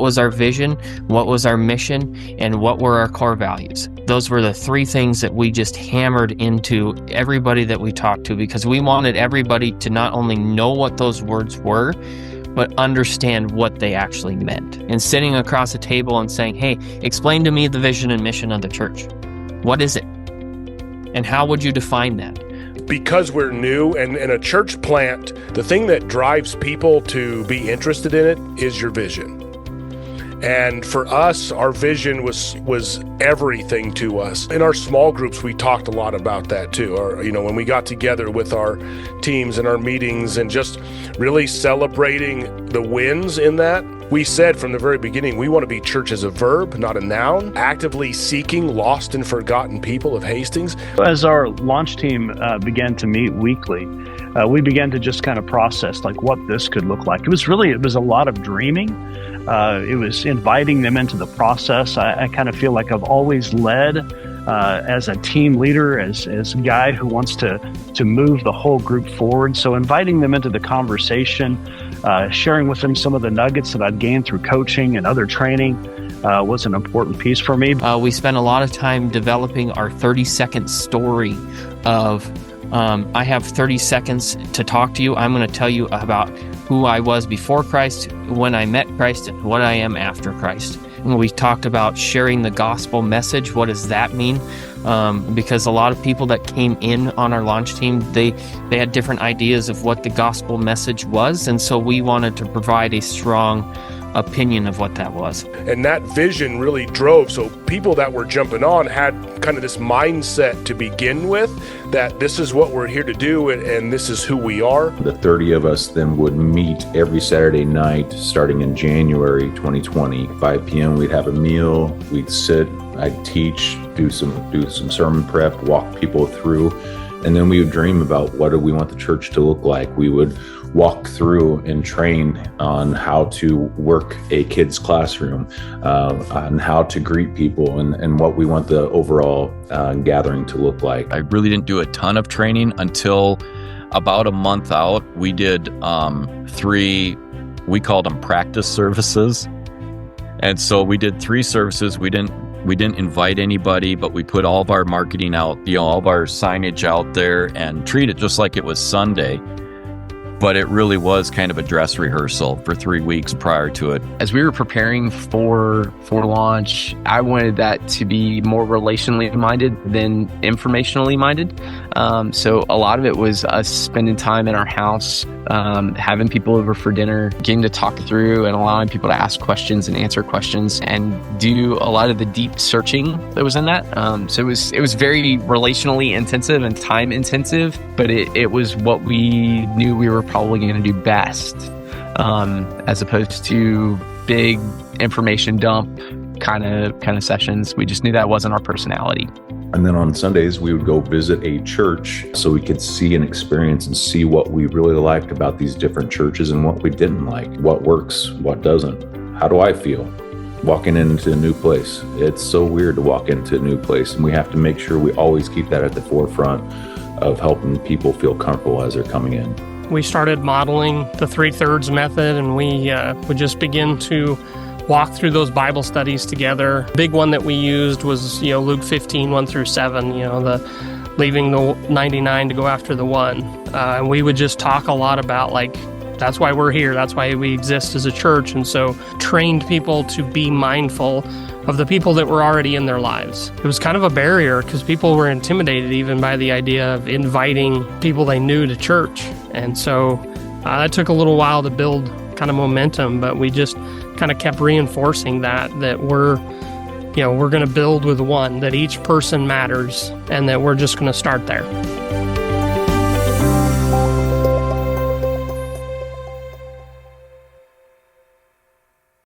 was our vision, what was our mission, and what were our core values. Those were the three things that we just hammered into everybody that we talked to, because we wanted everybody to not only know what those words were, but understand what they actually meant. And sitting across a table and saying, hey, explain to me the vision and mission of the church. What is it? And how would you define that? Because we're new and in a church plant, the thing that drives people to be interested in it is your vision. And for us, our vision was everything to us. In our small groups, we talked a lot about that too. When we got together with our teams and our meetings and just really celebrating the wins in that, we said from the very beginning, we want to be church as a verb, not a noun, actively seeking lost and forgotten people of Hastings. As our launch team began to meet weekly, we began to just kind of process like what this could look like. It was a lot of dreaming. It was inviting them into the process. I kind of feel like I've always led as a team leader, as a guy who wants to move the whole group forward. So inviting them into the conversation, sharing with them some of the nuggets that I'd gained through coaching and other training was an important piece for me. We spent a lot of time developing our 30-second story of I have 30 seconds to talk to you. I'm going to tell you about who I was before Christ, when I met Christ, and what I am after Christ. And we talked about sharing the gospel message. What does that mean? Because a lot of people that came in on our launch team, they had different ideas of what the gospel message was. And so we wanted to provide a strong opinion of what that was. And that vision really drove. So people that were jumping on had kind of this mindset to begin with, that this is what we're here to do and this is who we are. The 30 of us then would meet every Saturday night starting in January 2020. 5 p.m. we'd have a meal, we'd sit, I'd teach, do some sermon prep, walk people through, and then we would dream about what do we want the church to look like. We would walk through and train on how to work a kid's classroom, on how to greet people, and what we want the overall gathering to look like. I really didn't do a ton of training until about a month out. We did 3, we called them practice services. And so we did 3 services. We didn't invite anybody, but we put all of our marketing out, all of our signage out there and treat it just like it was Sunday. But it really was kind of a dress rehearsal for 3 weeks prior to it. As we were preparing for launch, I wanted that to be more relationally minded than informationally minded. So a lot of it was us spending time in our house, having people over for dinner, getting to talk through and allowing people to ask questions and answer questions and do a lot of the deep searching that was in that. So it was very relationally intensive and time intensive, but it was what we knew we were probably going to do best, as opposed to big information dump kind of sessions. We just knew that wasn't our personality. And then on Sundays, we would go visit a church so we could see and experience and see what we really liked about these different churches and what we didn't like, what works, what doesn't. How do I feel walking into a new place? It's so weird to walk into a new place, and we have to make sure we always keep that at the forefront of helping people feel comfortable as they're coming in. We started modeling the 3/3 method, and we would just begin to walk through those Bible studies together. Big one that we used was, Luke 15, 1-7, the leaving the 99 to go after the one. And we would just talk a lot about, that's why we're here. That's why we exist as a church. And so trained people to be mindful of the people that were already in their lives. It was kind of a barrier because people were intimidated even by the idea of inviting people they knew to church. And so that took a little while to build kind of momentum, but we just kind of kept reinforcing that we're going to build with one, that each person matters, and that we're just going to start there.